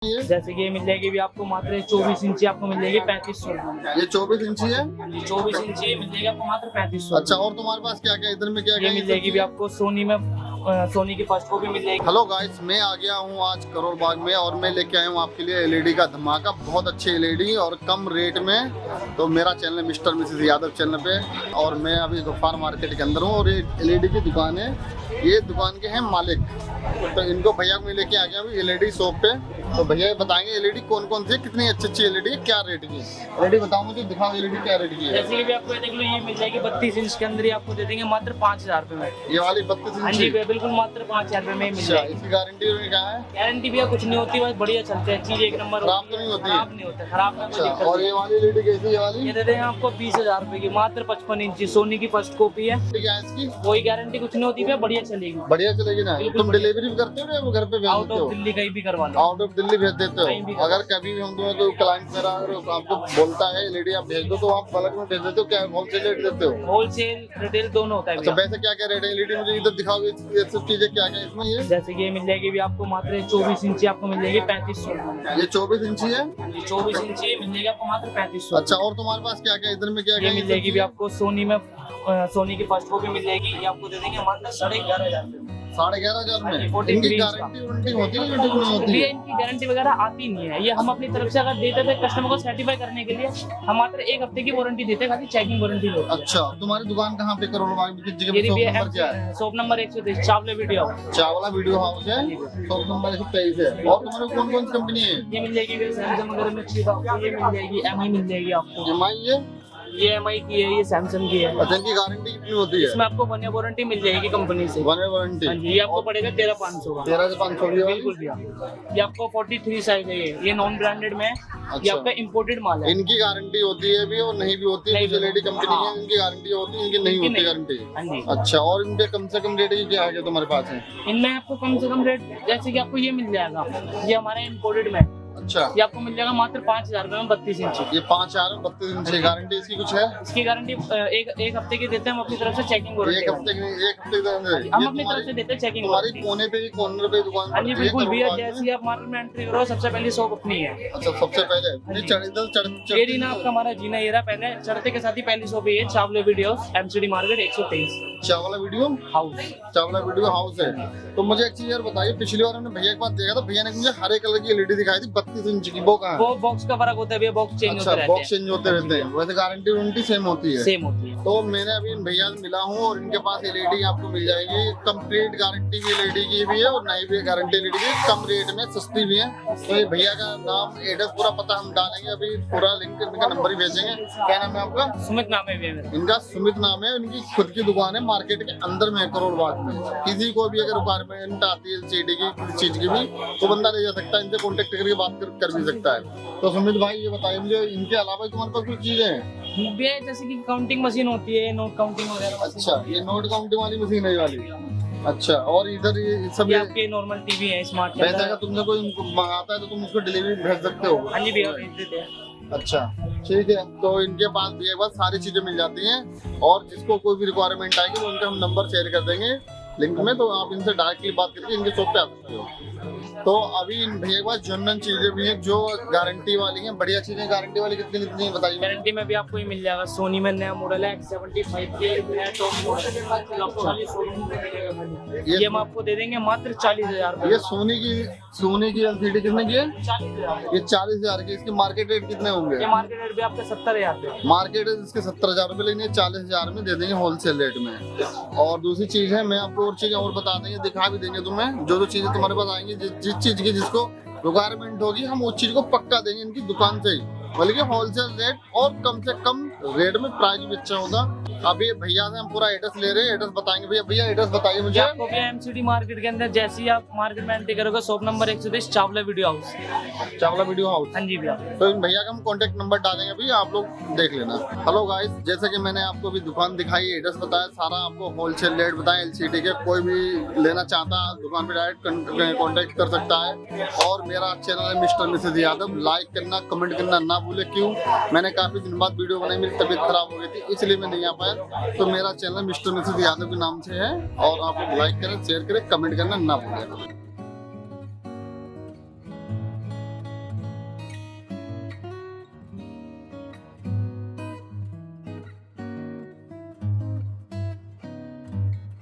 जैसे कि ये मिल जाएगी भी आपको मात्र 24 इंची आपको मिल जाएगी 3500। ये 24 इंची है। 24 इंची मिल जाएगी आपको मात्र 3500। अच्छा, और तुम्हारे पास क्या क्या इधर में क्या क्या ये मिल जाएगी भी आपको सोनी में सोनी की फर्स्ट कॉपी मिल जाएगी। हेलो गाइस, मैं आ गया हूँ आज करोड़ बाग में और मैं लेके आया हूँ आपके लिए एलईडी का धमाका। बहुत अच्छी एलईडी और कम रेट में। तो मेरा channel mister Mrs Yadav channel पे, और मैं अभी गफ्फार मार्केट के अंदर हूँ और ये एलईडी की दुकान है। ये दुकान के हैं मालिक, तो इनको भैया को मैं लेके आ गया अभी एलईडी शॉप पे। तो भैया बताएंगे एलईडी कौन कौन सी है, कितनी अच्छी अच्छी एलईडी है, क्या रेट की एलईडी बताओ मुझे, दिखाओ एलईडी क्या रेट की है। जैसे कि भी आपको ये देख लो, ये मिल जाएगी 32 इंच के अंदर ही आपको दे देंगे मात्र 5000 रुपए में। ये वाली 32 हाँ इंच जी, बिल्कुल मात्र 5000 रुपए में मिल अच्छा, जाएगी। इसकी गारंटी क्या है? गारंटी भी कुछ नहीं होती, बस बढ़िया चलते हैं, चीज एक नंबर। खराब तो नहीं होती? खराब नहीं होता, खराब में कोई अच्छा, दिक्कत और ये वाली एलईडी कैसी है? ये वाली ये दे देंगे आपको 20000 रुपए की, मात्र 55 इंची सोनी की फर्स्ट कॉपी है। क्या है इसकी? कोई गारंटी कुछ नहीं होती, बढ़िया चलेगी। बढ़िया चलेगी ना? तुम डिलीवरी भी करते हो या वो घर पे भेज आउट देते ऑफ हो? दिल्ली कहीं भी करवा लो। आउट ऑफ दिल्ली भेज देते कहीं भी हो? अगर कभी भी हम तुम्हें कोई क्लाइंट मेरा अगर आपको बोलता है एलईडी आप भेज दो, तो आप बल्क में भेज देते हो क्या होलसेल रेट देते हो? होलसेल रिटेल दोनों होता है अच्छा, भैया। वैसे क्या क्या रेट है एलईडी? मुझे इधर दिखाओ, ये सब चीजें क्या क्या इसमें। ये जैसे कि ये मिल जाएगी भी आपको मात्र 24 इंची आपको मिल जाएगी 3500। ये 24 इंची है। 24 इंची मिल जाएगी आपको मात्र 3500। अच्छा, और तुम्हारे पास क्या क्या इधर में क्या क्या ये मिल जाएगी भी आपको सोनी में सोनी की फर्स्ट कॉपी मिल जाएगी। ये आपको दे देंगे मात्र 11,500 में। 11,500 हाँ जी, में? 14 इनकी ग्रीन गारंटी वारंटी होती है या नहीं होती भैया? है? इनकी गारंटी वगैरह आती नहीं है, ये हम अपनी तरफ से अगर देते थे कस्टमर को सर्टिफाई करने के लिए, हम मात्र 1 हफ्ते की वारंटी देते हैं, खाली चेकिंग वारंटी होती है। अच्छा, तुम्हारी दुकान कहाँ पे करोड़ बाग में? किस जगह ये पे? शॉप भी नंबर क्या है? Shop number 123 Chawla video. Chawla video house है, शॉप नंबर 123 है। और तुम्हारे कौन कौन सी कंपनी है? ये मिल जाएगी सैमसंग वगैरह में अच्छी बात है, ये मिल जाएगी एमआई मिल जाएगी आपको। एमआई है? ये एमआई की है, ये सैमसंग की है। अच्छा, इनकी गारंटी कितनी होती है? इसमें आपको 1 ईयर वारंटी मिल जाएगी कंपनी से। 1 ईयर वारंटी? हाँ जी, ये आपको पड़ेगा 13,500 का। 13 से 500 की वाली? बिल्कुल भैया, ये आपको 43 साइज है। ये नॉन ब्रांडेड में है, ये अच्छा। आपका इम्पोर्टेड माल है। इनकी गारंटी होती है भी और नहीं भी होती है? नहीं कुछ भी। एलईडी कंपनी हाँ। है इनकी गारंटी होती है, इनकी नहीं इनकी होती नहीं। गारंटी। हाँ जी। अच्छा, और इनके कम से कम रेट क्या है जो तुम्हारे पास है? इनमें आपको कम से कम रेट जैसे कि आपको ये मिल जाएगा, ये हमारे इम्पोर्टेड में है। अच्छा, ये आपको मिल जाएगा मात्र 5000 रुपए में 32 इंची। ये 5,000 में 32 इंच की गारंटी इसकी कुछ है? इसकी गारंटी एक हफ्ते की देते हैं हम अपनी तरफ से, चेकिंग वारंटी। एक हफ्ते की? एक हफ्ते के अंदर? हम ये अपनी तरफ से देते हैं चेकिंग तुम्हारी वारंटी। कोने पे ही कॉर्नर पे दुकान हाँ जी पड़ती है बिल्कुल करोड़ भैया, बाग में? जैसे ही आप मार्केट में एंट्री करो सबसे पहली शॉप अपनी है। अच्छा, सबसे पहले ये ये रही ना आपका हमारा जीना एरा, पहले चढ़ते के साथ ही पहली शॉप ये Chawla video MCD market 123 Chawla video house. Chawla video house है। तो मुझे एक चीज यार बताइए, पिछली बार हमने भैया के पास देखा था, भैया ने मुझे हरे कलर की एलईडी दिखाई थी 32 इंच की, वो कहाँ है? वो बॉक्स का फर्क होता है भैया, बॉक्स चेंज अच्छा, होते रहते बॉक्स चेंज होते रहते हैं। वैसे गारंटी वारंटी सेम होती हैं, है? सेम होती है। तो मैंने अभी इन भैया से मिला हूँ और इनके पास एलईडी आपको मिल जाएगी कंप्लीट गारंटी की एलईडी की भी है और नहीं भी गारंटी एलईडी की, कम रेट में सस्ती भी है। तो ये भैया का नाम एड्रेस पूरा पता हम डालेंगे, अभी पूरा लिंक इनका नंबर ही भेजेंगे। क्या नाम है आपका? सुमित नाम है भैया मेरा। इनका सुमित नाम है। इनकी खुद की दुकान है मार्केट के अंदर में, करोड़ बाग में। किसी को भी अगर रिक्वायरमेंट आती है एलसीडी की किसी चीज की भी, तो बंदा ले जा सकता है, इनसे कॉन्टेक्ट करके बात कर भी सकता है। तो सुमित भाई ये बताइए मुझे, इनके अलावा तुम्हारे पास कुछ चीजें हैं? भैया जैसे कि काउंटिंग मशीन होती है, नोट काउंटिंग वगैरह। अच्छा, ये नोट काउंटिंग वाली मशीन है ये वाली? अच्छा, और इधर ये सब ये आपके नॉर्मल टीवी है स्मार्ट के वैसे अंदर। अगर तुमसे कोई मंगाता है तो तुम उसको डिलीवरी भेज सकते हो? हाँ जी भैया, भेज देते हैं। अच्छा, ठीक है। तो इनके पास भैया के पास सारी चीजें मिल जाती हैं और जिसको कोई भी रिक्वायरमेंट आएगी तो उनका हम नंबर शेयर कर देंगे लिंक में, तो आप इनसे डायरेक्टली बात करके इनके शॉप पे आ सकते हो। तो अभी इन भैया के पास जनरल चीजें भी हैं जो गारंटी वाली हैं, बढ़िया चीजें। गारंटी वाली कितनी कितनी है बताइए? गारंटी में भी आपको ये मिल जाएगा, सोनी में नया मॉडल है X75 के नया टॉप मॉडल, आपको खाली शोरूम में मिलेगा खाली। ये हम आपको दे देंगे मात्र 40,000 ये सोनी की एलसीडी कितने की है? 40,000। ये 40,000 की। इसके मार्केट रेट कितने होंगे? ये मार्केट रेट भी आपका 70,000 पे। मार्केट रेट इसके 70,000 रुपए, लेकिन ये 40,000 में दे देंगे होलसेल रेट में। और दूसरी चीज है, मैं आपको और चीजें और बता देंगे, दिखा भी देंगे तुम्हें। जो चीजें तुम्हारे पास आएंगी, जिस चीज की जिसको रिक्वायरमेंट होगी, हम उस चीज को पक्का देंगे इनकी दुकान से ही, बल्कि होलसेल रेट और कम से कम रेट में प्राइस भी अच्छा होगा। अभी भैया से हम पूरा एड्रेस ले रहे हैं, एड्रेस बताएंगे। भैया एड्रेस बताइए मुझे। आपको भी एमसीडी मार्केट के अंदर जैसे ही आप मार्केट में एंट्री करोगे, shop number 123 Chawla video house. Chawla video house. हाँ जी भैया। तो इन भैया का हम कॉन्टेक्ट नंबर डालेंगे भैया, आप लोग देख लेना। हेलो गाइस, जैसे कि मैंने आपको भी दुकान दिखाई, एड्रेस बताया, सारा आपको होलसेल रेट बताया एलसीडी के। कोई भी लेना चाहता है दुकान पे डायरेक्ट कॉन्टेक्ट कर सकता है। और मेरा चैनल है मिस्टर मिसेस यादव, लाइक करना कमेंट करना ना भूले। क्यों? मैंने काफी दिन बाद वीडियो बनाई, मेरी तबीयत खराब हो गई थी इसलिए मैं नहीं आ पाया। तो मेरा चैनल मिस्टर मिसेस यादव के नाम से है और आप लोग लाइक करें, शेयर करें, कमेंट करना ना भूलें।